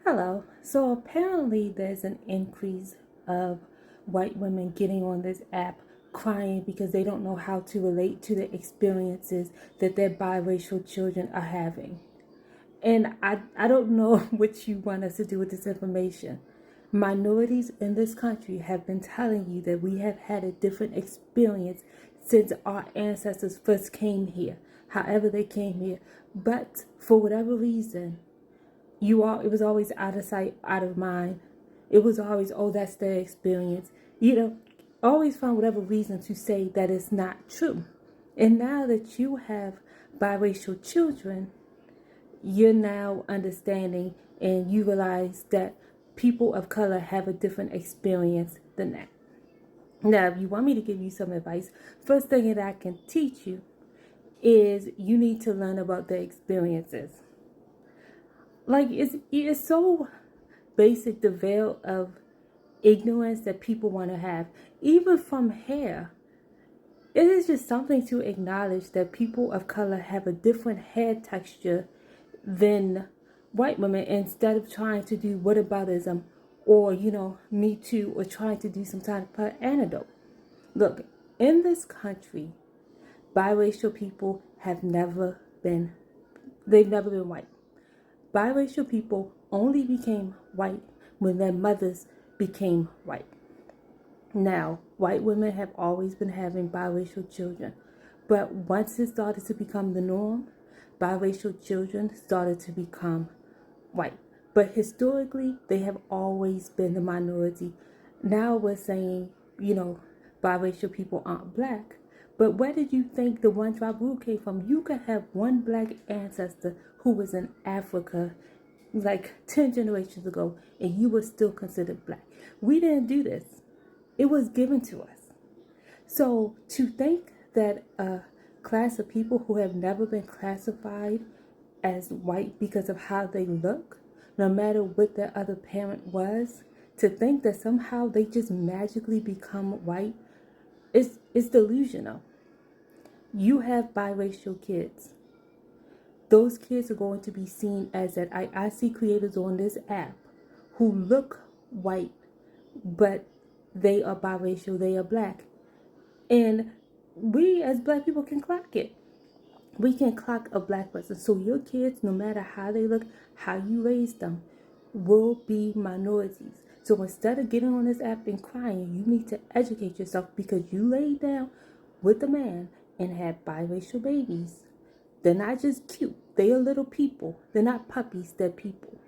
Hello. So apparently there's an increase of white women getting on this app crying because they don't know how to relate to the experiences that their biracial children are having. And I don't know what you want us to do with this information. Minorities in this country have been telling you that we have had a different experience since our ancestors first came here, however they came here. But for whatever reason, it was always out of sight, out of mind. It was always, oh, that's their experience. Always find whatever reason to say that it's not true. And now that you have biracial children, you're now understanding and you realize that people of color have a different experience than that. Now, if you want me to give you some advice, first thing that I can teach you is you need to learn about their experiences. Like it's so basic, the veil of ignorance that people want to have, even from hair. It is just something to acknowledge that people of color have a different hair texture than white women, instead of trying to do whataboutism or, Me Too, or trying to do some type of antidote. Look, in this country, biracial people they've never been white. Biracial people only became white when their mothers became white. Now, white women have always been having biracial children, but once it started to become the norm, biracial children started to become white. But historically, they have always been the minority. Now we're saying, biracial people aren't black. But where did you think the one tribe rule came from? You could have one black ancestor who was in Africa like 10 generations ago, and you were still considered black. We didn't do this. It was given to us. So to think that a class of people who have never been classified as white because of how they look, no matter what their other parent was, to think that somehow they just magically become white is delusional. You have biracial kids. Those kids are going to be seen as that. I see creators on this app who look white, but they are biracial, they are black. And we as black people can clock it. We can clock a black person. So your kids, no matter how they look, how you raise them, will be minorities. So instead of getting on this app and crying, you need to educate yourself, because you laid down with a man and had biracial babies. They're not just cute. They are little people. They're not puppies. They're people.